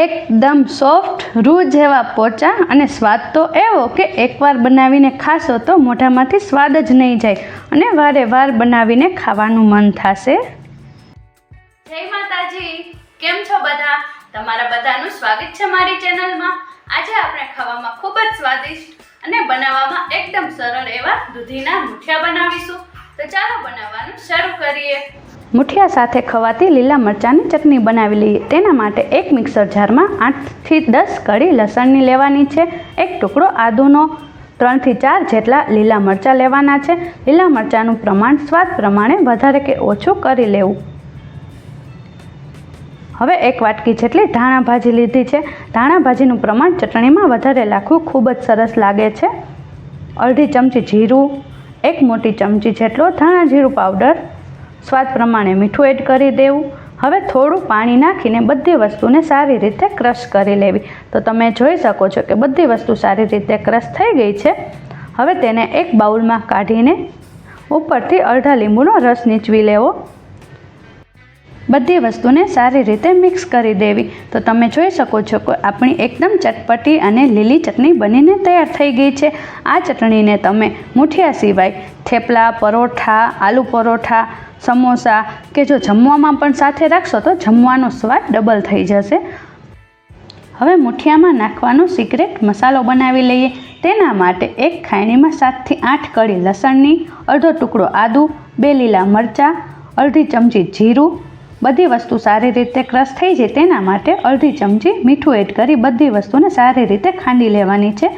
એકદમ સોફ્ટ રૂ જેવા પોચા અને સ્વાદ તો એવો કે એકવાર બનાવીને ખાશો તો મોઢામાંથી સ્વાદ જ નહીં જાય અને વારે વાર બનાવીને ખાવાનું મન થશે। જય માતાજી, કેમ છો બધા? તમારા બધાનું સ્વાગત છે મારી ચેનલમાં। આજે આપણે ખાવામાં ખૂબ જ સ્વાદિષ્ટ અને બનાવવામાં એકદમ સરળ એવા દૂધીના મુઠિયા બનાવીશું। તો ચાલો બનાવવાનું શરૂ કરીએ। મુઠિયા સાથે ખવાતી લીલા મરચાંની ચટણી બનાવી લઈએ। તેના માટે એક મિક્સર જારમાં 8 થી 10 કળી લસણની લેવાની છે, એક ટુકડો આદુનો, 3 થી 4 જેટલા લીલા મરચાં લેવાના છે। લીલા મરચાંનું પ્રમાણ સ્વાદ પ્રમાણે વધારે કે ઓછું કરી લેવું। હવે એક વાટકી જેટલી ધાણા ભાજી લીધી છે। ધાણા ભાજીનું પ્રમાણ ચટણીમાં વધારે રાખવું ખૂબ જ સરસ લાગે છે। અડધી ચમચી જીરું, એક મોટી ચમચી જેટલો ધાણા જીરું પાવડર, સ્વાદ પ્રમાણે મીઠું એડ કરી દેવું। હવે થોડું પાણી નાખીને બધી વસ્તુને સારી રીતે ક્રશ કરી લેવી। તો તમે જોઈ શકો છો કે બધી વસ્તુ સારી રીતે ક્રશ થઈ ગઈ છે। હવે તેને એક બાઉલમાં કાઢીને ઉપરથી અડધા લીંબુનો રસ નીચવી લેવો। બધી વસ્તુને સારી રીતે મિક્સ કરી દેવી। તો તમે જોઈ શકો છો કે આપણી એકદમ ચટપટી અને લીલી ચટણી બનીને તૈયાર થઈ ગઈ છે। આ ચટણીને તમે મુઠિયા સિવાય થેપલા, પરોઠા, આલુ પરોઠા, સમોસા કે જો જમવામાં પણ સાથે રાખશો તો જમવાનો સ્વાદ ડબલ થઈ જશે। હવે મુઠિયામાં નાખવાનો સિક્રેટ મસાલો બનાવી લઈએ। તેના માટે એક ખાયણીમાં 7 થી 8 કળી લસણની, અડધો ટુકડો આદુ, 2 લીલા મરચાં, અડધી ચમચી જીરું, બધી વસ્તુ સારી રીતે ક્રશ થઈ જાય તેના માટે અડધી ચમચી મીઠું એડ કરી બધી વસ્તુને સારી રીતે ખાંડી લેવાની છે।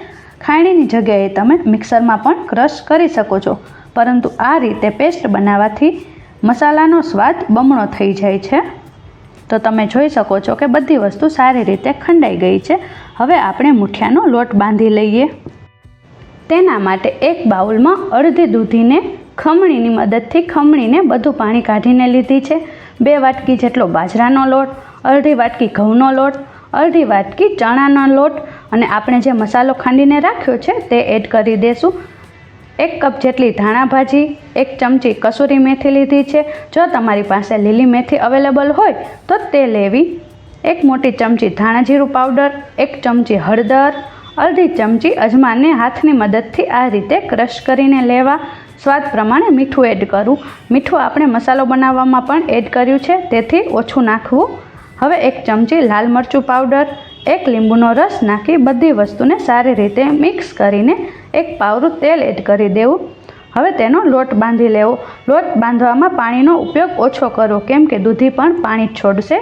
ખાયણીની જગ્યાએ તમે મિક્સરમાં પણ ક્રશ કરી શકો છો, પરંતુ આ રીતે પેસ્ટ બનાવવાથી મસાલાનો સ્વાદ બમણો થઈ જાય છે। તો તમે જોઈ શકો છો કે બધી વસ્તુ સારી રીતે ખંડાઈ ગઈ છે। હવે આપણે મુઠિયાનો લોટ બાંધી લઈએ। તેના માટે એક બાઉલમાં અડધી દૂધીને ખમણીની મદદથી ખમણીને બધું પાણી કાઢીને લીધી છે। 2 વાટકી જેટલો બાજરાનો લોટ, અડધી વાટકી ઘઉંનો લોટ, અડધી વાટકી ચણાનો લોટ અને આપણે જે મસાલો ખાંડીને રાખ્યો છે તે એડ કરી દઈશું। 1 કપ જેટલી ધાણા ભાજી, 1 ચમચી કસૂરી મેથી લીધી છે। જો તમારી પાસે લીલી મેથી અવેલેબલ હોય તો તે લેવી। 1 મોટી ચમચી ધાણા જીરું પાવડર, 1 ચમચી હળદર, અડધી ચમચી અજમાને હાથની મદદથી આ રીતે ક્રશ કરીને લેવા। સ્વાદ પ્રમાણે મીઠું એડ કરવું। મીઠું આપણે મસાલો બનાવવામાં પણ એડ કર્યું છે, તેથી ઓછું નાખવું। હવે 1 ચમચી લાલ મરચું પાવડર, 1 લીંબુનો રસ નાખી બધી વસ્તુને સારી રીતે મિક્સ કરીને 1 પાવરું તેલ એડ કરી દેવું। હવે તેનો લોટ બાંધી લેવો। લોટ બાંધવામાં પાણીનો ઉપયોગ ઓછો કરો, કેમ કે દૂધી પણ પાણી છોડશે।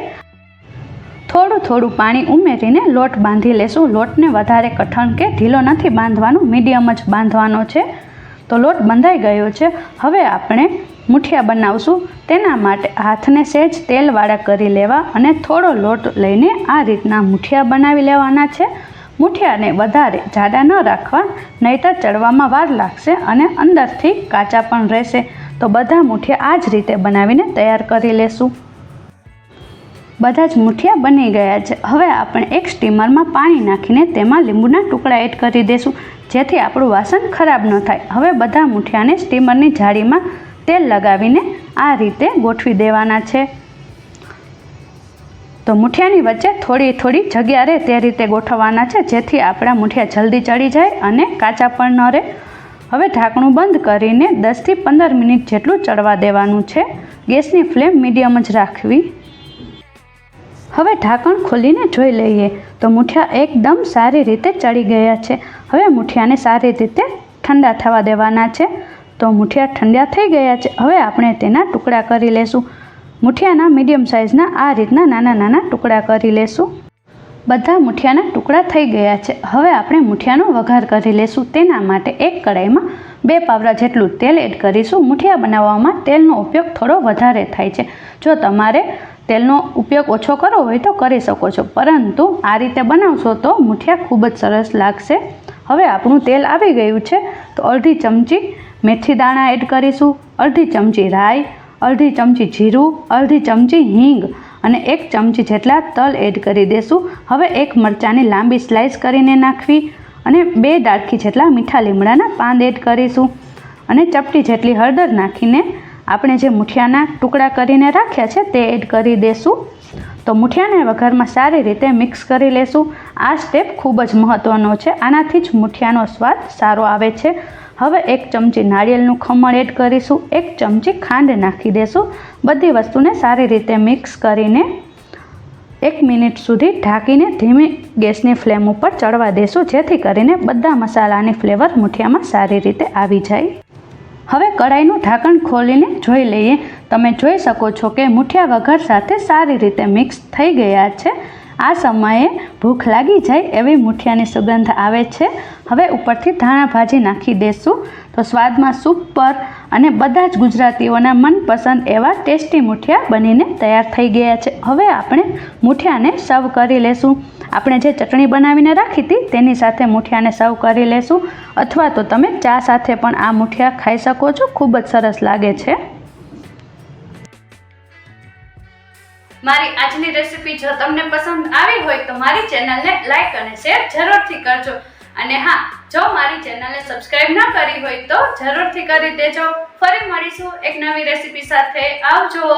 થોડું થોડું પાણી ઉમેરીને લોટ બાંધી લેશું। લોટને વધારે કઠણ કે ઢીલો નથી બાંધવાનો, મીડિયમ જ બાંધવાનો છે। તો લોટ બંધાઈ ગયો છે। હવે આપણે મુઠિયા બનાવશું। તેના માટે હાથને સહેજ તેલવાળા કરી લેવા અને થોડો લોટ લઈને આ રીતના મુઠિયા બનાવી લેવાના છે। મુઠિયાને વધારે જાડા ન રાખવા, નહીંતર ચડવામાં વાર લાગશે અને અંદરથી કાચા પણ રહેશે। તો બધા મુઠિયા આ જ રીતે બનાવીને તૈયાર કરી લેશું। બધા જ મુઠિયા બની ગયા છે। હવે આપણે એક સ્ટીમરમાં પાણી નાખીને તેમાં લીંબુના ટુકડા એડ કરી દઈશું, જેથી આપણું વાસણ ખરાબ ન થાય। હવે બધા મુઠિયાને સ્ટીમરની જાળીમાં તેલ લગાવીને આ રીતે ગોઠવી દેવાના છે। તો મુઠિયાની વચ્ચે થોડી થોડી જગ્યા રહે તે રીતે ગોઠવવાના છે, જેથી આપણા મુઠિયા જલ્દી ચડી જાય અને કાચા પણ ન રહે। હવે ઢાંકણું બંધ કરીને 10 થી 15 મિનિટ જેટલું ચડવા દેવાનું છે। ગેસની ફ્લેમ મીડિયમ જ રાખવી। હવે ઢાંકણ ખોલીને જોઈ લઈએ તો મુઠિયા એકદમ સારી રીતે ચડી ગયા છે। હવે મુઠિયાને સારી રીતે ઠંડા થવા દેવાના છે। તો મુઠિયા ઠંડા થઈ ગયા છે। હવે આપણે તેના ટુકડા કરી લેશું। મુઠિયાના મીડિયમ સાઇઝના આ રીતના નાના નાના ટુકડા કરી લેશું। બધા મુઠિયાના ટુકડા થઈ ગયા છે। હવે આપણે મુઠિયાનો વઘાર કરી લેશું। તેના માટે એક કડાઈમાં 2 પાવરા જેટલું તેલ એડ કરીશું। મુઠિયા બનાવવામાં તેલનો ઉપયોગ થોડો વધારે થાય છે। જો તમારે તેલનો ઉપયોગ ઓછો કરવો હોય તો કરી શકો છો, પરંતુ આ રીતે બનાવશો તો મુઠિયા ખૂબ જ સરસ લાગશે। હવે આપણું તેલ આવી ગયું છે, તો અડધી ચમચી મેથી દાણા એડ કરીશું, અડધી ચમચી રાઈ, અડધી ચમચી જીરું, અડધી ચમચી હિંગ અને 1 ચમચી જેટલા તલ એડ કરી દઈશું। હવે 1 મરચાંની લાંબી સ્લાઇસ કરીને નાખવી અને 2 ડાળખી જેટલા મીઠા લીમડાના પાન એડ કરીશું અને ચપટી જેટલી હળદર નાખીને આપણે જે મુઠિયાના ટુકડા કરીને રાખ્યા છે તે એડ કરી દઈશું। તો મુઠિયાને વઘારમાં સારી રીતે મિક્સ કરી લેશું. આ સ્ટેપ ખૂબ જ મહત્ત્વનો છે. આનાથી જ મુઠિયાનો સ્વાદ સારો આવે છે. હવે 1 ચમચી નાળિયેરનું ખમણ એડ કરીશું. 1 ચમચી ખાંડ નાખી દેશું. બધી વસ્તુને સારી રીતે મિક્સ કરીને 1 મિનિટ સુધી ઢાંકીને ધીમી ગેસની ફ્લેમ ઉપર ચડવા દેશું, જેથી કરીને બધા મસાલાની ફ્લેવર મુઠિયામાં સારી રીતે આવી જાય. હવે કઢાઈનું ઢાંકણ ખોલીને જોઈ લઈએ. તમે જોઈ શકો છો કે મુઠિયા વઘાર સાથે સારી રીતે મિક્સ થઈ ગયા છે. આ સમયે ભૂખ લાગી જાય એવી મુઠિયાની સુગંધ આવે છે. હવે ઉપરથી ધાણા ભાજી નાખી દઈશું. તો સ્વાદમાં સુપર અને બધા જ ગુજરાતીઓના મનપસંદ એવા ટેસ્ટી મુઠિયા બનીને તૈયાર થઈ ગયા છે. હવે આપણે મુઠિયાને સર્વ કરી લેશું. આપણે જે ચટણી બનાવીને રાખી હતી તેની સાથે મુઠિયાને સર્વ કરી લેશું, અથવા તો તમે ચા સાથે પણ આ મુઠિયા ખાઈ શકો છો. ખૂબ જ સરસ લાગે છે. મારી આજની રેસીપી જો તમને પસંદ આવી હોય તો મારી ચેનલને લાઈક અને શેર જરૂરથી કરજો. અને હા, જો મારી ચેનલને સબસ્ક્રાઇબ ન કરી હોય તો જરૂરથી કરી દેજો. ફરી મળીશું એક નવી રેસીપી સાથે. આવજો.